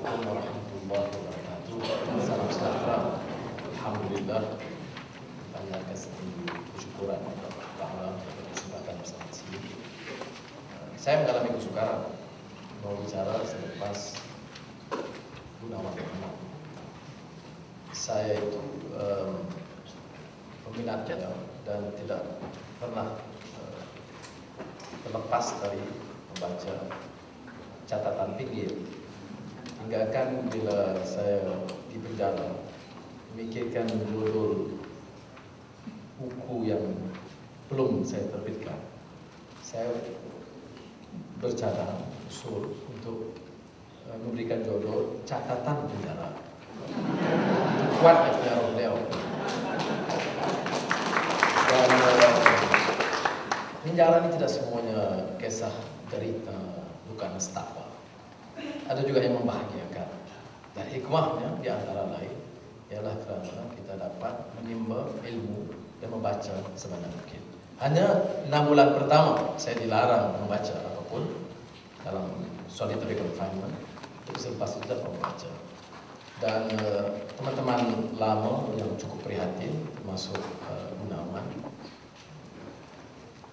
Assalamualaikum warahmatullahi wabarakatuh. Salam sejahtera. Alhamdulillah, panjatkan kesyukuran kepada Allah Ta'ala atas kesempatan bersama di sini. Saya mengalami kesukaran mau bicara selepas Gunawan Muhammad. Saya itu peminatnya dan tidak pernah terlepas dari membaca catatan pinggir. Hingga kan bila saya di penjara memikirkan judul buku yang belum saya terbitkan, saya bercadang usul untuk memberikan judul catatan penjara. Kuat penjara beliau. Dan penjara ini tidak semuanya kisah derita, duka nestapa. Ada juga yang membahagiakan. Dan hikmahnya di antara lain ialah kerana kita dapat menimba ilmu dan membaca sebanyak mungkin. Hanya 6 bulan pertama saya dilarang membaca apapun dalam solitary confinement. Selepas itu dapat membaca. Dan teman-teman lama yang cukup prihatin, termasuk Gunawan,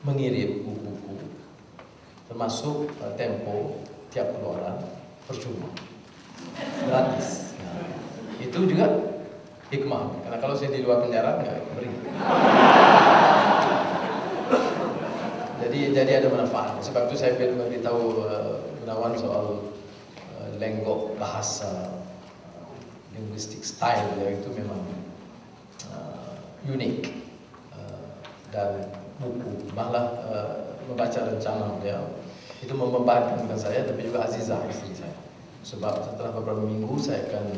mengirim buku-buku, termasuk Tempo, tiap keluaran percuma, gratis. Nah, itu juga hikmah, karena kalau saya di luar penjara nggak beri. Jadi ada manfaatnya. Sebab itu saya beritahu Gunawan soal lenggok bahasa, linguistic style dia itu memang unik, dan buku malah membaca rencana beliau itu membebankan bukan saya tapi juga Azizah istri saya. Sebab setelah beberapa minggu saya akan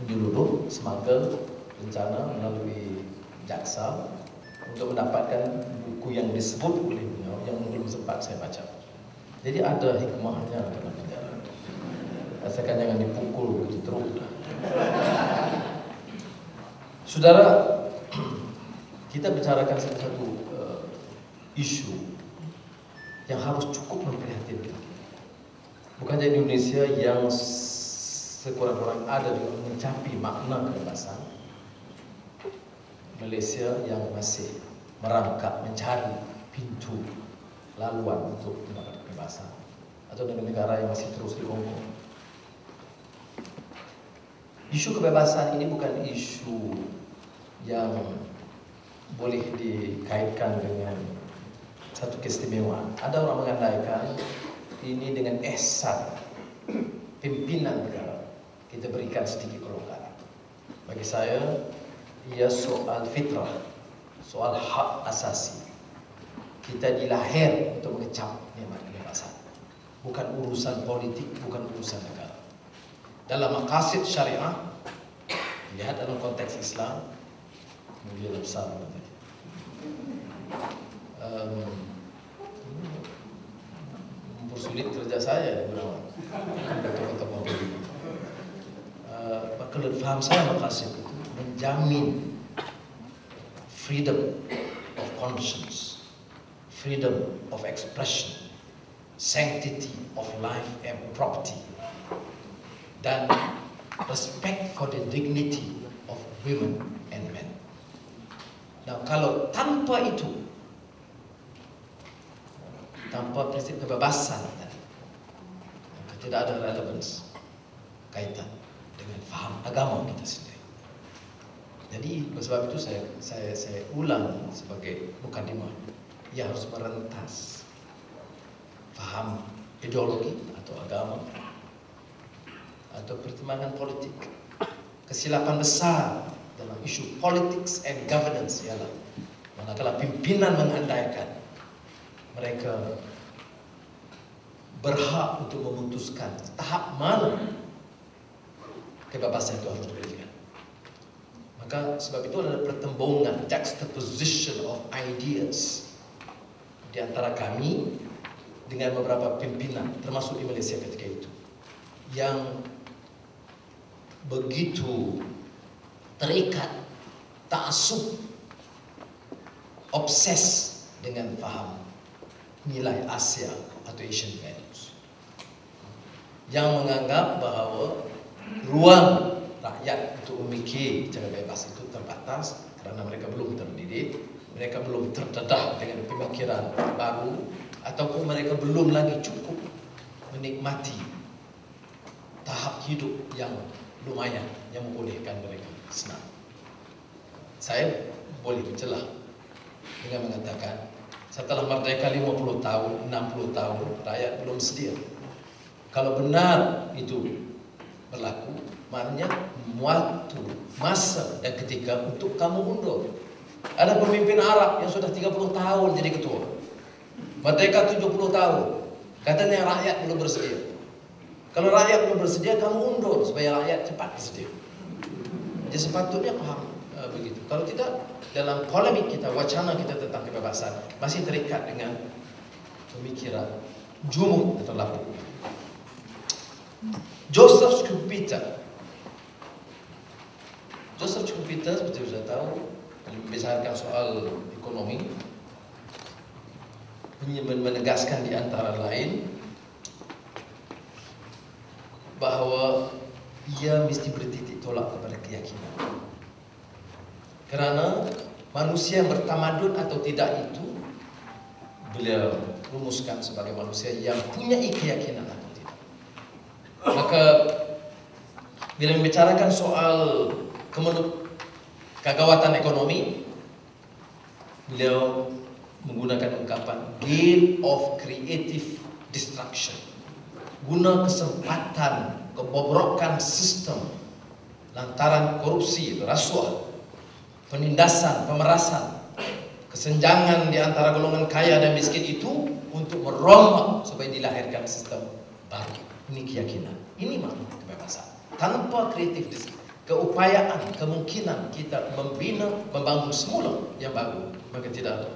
menyeluruh semangkal rencana melalui jaksa untuk mendapatkan buku yang disebut oleh beliau yang belum sempat saya baca. Jadi ada hikmahnya dalam penjara. Rasakan jangan dipukul begitu terus. Saudara, kita bicarakan satu isu yang harus cukup memprihatinkan. Bukan saja Indonesia yang sekurang-kurang ada juga mencapai makna kebebasan. Malaysia yang masih merangkak mencari pintu laluan untuk mendapat kebebasan, atau negara-negara yang masih terus dikongkong. Isu kebebasan ini bukan isu yang boleh dikaitkan dengan satu keistimewaan. Ada orang mengandaikan ini dengan ihsan pimpinan negara kita berikan sedikit kelonggaran. Bagi saya, ia soal fitrah, soal hak asasi. Kita dilahir untuk mengecap nikmat kebebasan. Bukan urusan politik, bukan urusan negara. Dalam maqasid syariah, lihat dalam konteks Islam, mulia besar tadi. Mempersulit kerja saya di Gunawan. Tokoh-tokoh begini. Kalau faham saya maqasid itu menjamin freedom of conscience, freedom of expression, sanctity of life and property, dan respect for the dignity of women and men. Nah, kalau tanpa itu, tanpa prinsip kebebasan tadi, tidak ada relevance kaitan dengan faham agama kita sendiri. Jadi sebab itu saya ulang sebagai mukadimah, ia harus merentas faham ideologi atau agama atau pertimbangan politik. Kesilapan besar dalam isu politics and governance ialah manakala pimpinan mengandaikan mereka berhak untuk memutuskan tahap mana kebebasan itu harus diberikan. Maka sebab itu ada pertembungan, juxtaposition of ideas di antara kami dengan beberapa pimpinan, termasuk di Malaysia ketika itu, yang begitu terikat, ta'assub, obses dengan faham nilai Asia atau Asian values, yang menganggap bahawa ruang rakyat untuk memikir cara bebas itu terbatas kerana mereka belum terdidik, mereka belum terdedah dengan pemikiran baru, ataupun mereka belum lagi cukup menikmati tahap hidup yang lumayan yang membolehkan mereka senang. Saya boleh bercelah dengan mengatakan setelah merdeka 50 tahun, 60 tahun, rakyat belum sedia. Kalau benar itu berlaku, maknanya waktu, masa dan ketika untuk kamu mundur. Ada pemimpin Arab yang sudah 30 tahun jadi ketua, merdeka 70 tahun, katanya rakyat belum bersedia. Kalau rakyat belum bersedia, kamu undur supaya rakyat cepat bersedia. Jadi sepatutnya paham begitu. Kalau tidak, dalam polemik kita, wacana kita tentang kebebasan masih terikat dengan pemikiran jumud atau lapuk. Joseph Schumpeter seperti sudah tahu, membicarakan soal ekonomi, menegaskan di antara lain bahawa ia mesti bertitik tolak kepada keyakinan. Kerana manusia yang bertamadun atau tidak itu beliau rumuskan sebagai manusia yang punya keyakinan atau tidak. Maka bila membicarakan soal kegawatan ekonomi, beliau menggunakan ungkapan gain of creative destruction. Guna kesempatan kebobrokan sistem lantaran korupsi, rasuah, penindasan, pemerasan, kesenjangan di antara golongan kaya dan miskin itu untuk merombak supaya dilahirkan sistem baru. Ini keyakinan. Ini makna kebebasan. Tanpa kreatif keupayaan, kemungkinan kita membina, membangun semula yang baru, maka tidak ada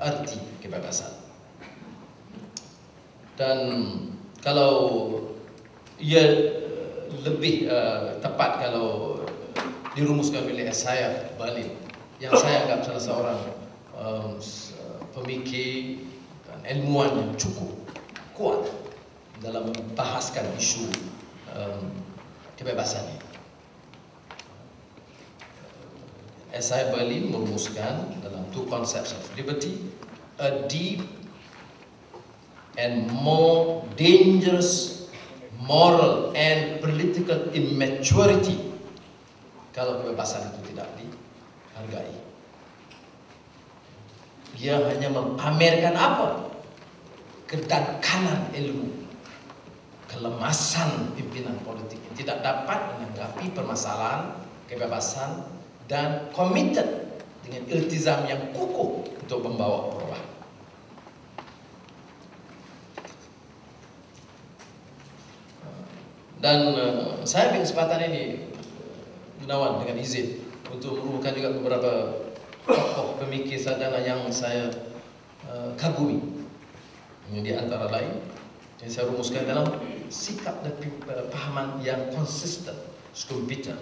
arti kebebasan. Dan kalau ia lebih tepat kalau dirumuskan oleh Esaias Berlin, yang saya anggap salah seorang pemikir dan ilmuwan yang cukup kuat dalam membahaskan isu kebebasan ini. Esaias Berlin merumuskan dalam two concepts of liberty, a deep and more dangerous moral and political immaturity kalau kebebasan itu tidak dihargai. Dia hanya mempamerkan apa? Kedangkalan ilmu, kelemasan pimpinan politik yang tidak dapat menanggapi permasalahan kebebasan dan committed dengan iltizam yang kukuh untuk membawa perubahan. Dan saya ambil kesempatan ini, Gunawan, dengan izin untuk merumuskan juga beberapa tokoh pemikir sarjana yang saya kagumi. Di antara lain yang saya rumuskan dalam sikap dan pahaman yang konsisten, Schumpeter,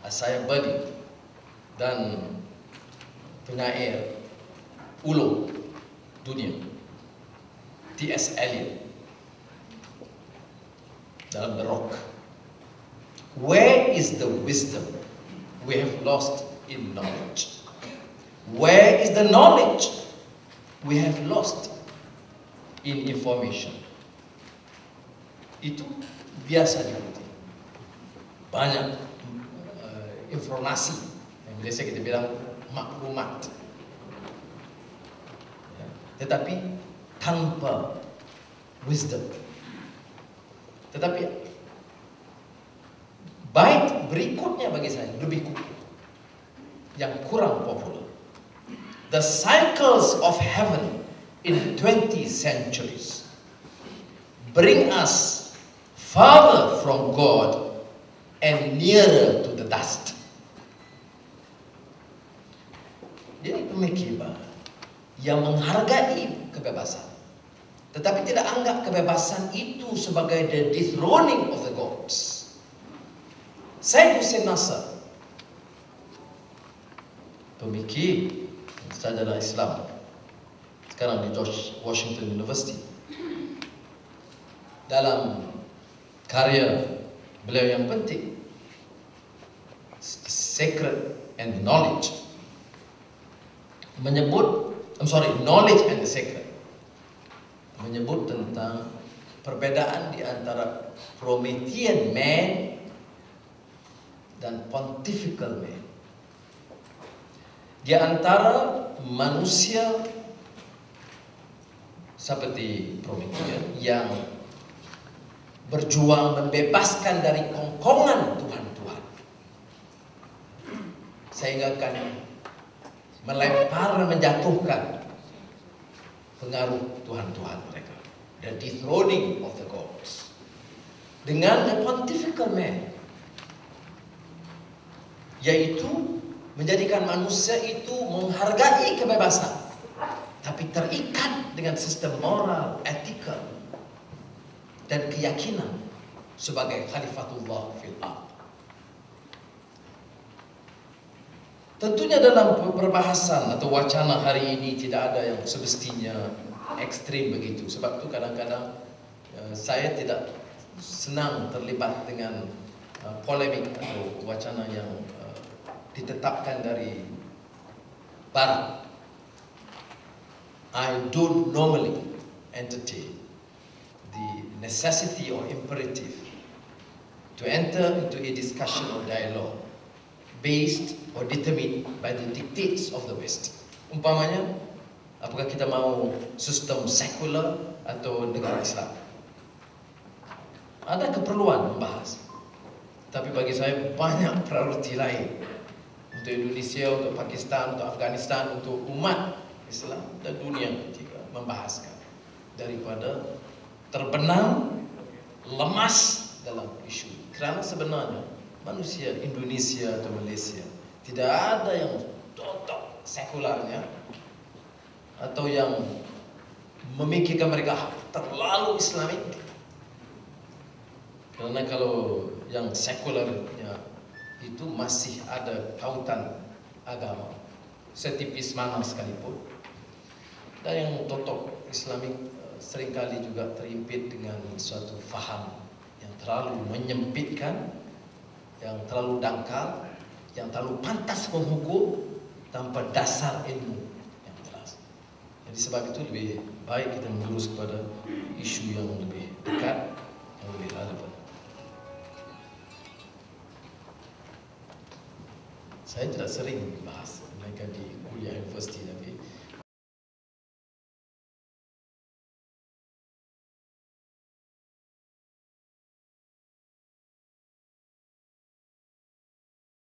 Esaias Berlin, dan penyair ulung dunia T.S. Eliot dalam The Rock. Where is the wisdom we have lost in knowledge? Where is the knowledge we have lost in information? Itu biasa diikuti. Banyak informasi yang biasa kita bilang maklumat, ya, tetapi tanpa wisdom. Tetapi bait berikutnya bagi saya lebih kukuh, yang kurang popular. The cycles of heaven in 20 centuries bring us farther from God and nearer to the dust. Jadi pemikir yang menghargai kebebasan, tetapi tidak anggap kebebasan itu sebagai the dethroning of the gods. Syed Hussein Nasr, pemikir sarjana Islam sekarang di George Washington University, dalam karya beliau yang penting, sacred and knowledge, knowledge and the sacred, menyebut tentang perbedaan di antara Promethean man dan pontifical man. Di antara manusia seperti Promethean yang berjuang membebaskan dari kongkongan Tuhan-Tuhan, sehingga akan melempar, menjatuhkan pengaruh Tuhan-Tuhan mereka, the dethroning of the gods. Dengan the pontifical man, yaitu menjadikan manusia itu menghargai kebebasan, tapi terikat dengan sistem moral, etikal, dan keyakinan sebagai khalifatullah fil ard. Tentunya dalam perbahasan atau wacana hari ini tidak ada yang semestinya ekstrim begitu. Sebab itu kadang-kadang saya tidak senang terlibat dengan polemik atau wacana yang ditetapkan dari Barat. I don't normally entertain the necessity or imperative to enter into a discussion or dialogue based or determined by the dictates of the West. Umpamanya, apakah kita mau sistem sekular atau negara Islam? Ada keperluan membahas, tapi bagi saya banyak prioriti lain untuk Indonesia, untuk Pakistan, untuk Afghanistan, untuk umat Islam dan dunia ketiga membahaskan, daripada terbenam lemas dalam isu. Kerana sebenarnya manusia Indonesia atau Malaysia tidak ada yang total sekularnya atau yang memikirkan mereka terlalu Islamik. Karena kalau yang sekularnya itu masih ada pautan agama setipis mana sekalipun, dan yang total Islamik seringkali juga terimpit dengan suatu faham yang terlalu menyempitkan, yang terlalu dangkal, yang terlalu pantas menghukum tanpa dasar ilmu yang jelas. Jadi sebab itu lebih baik kita menjurus kepada isu yang lebih dekat, yang lebih relevan. Saya tidak sering bahas mereka di kuliah universiti, tapi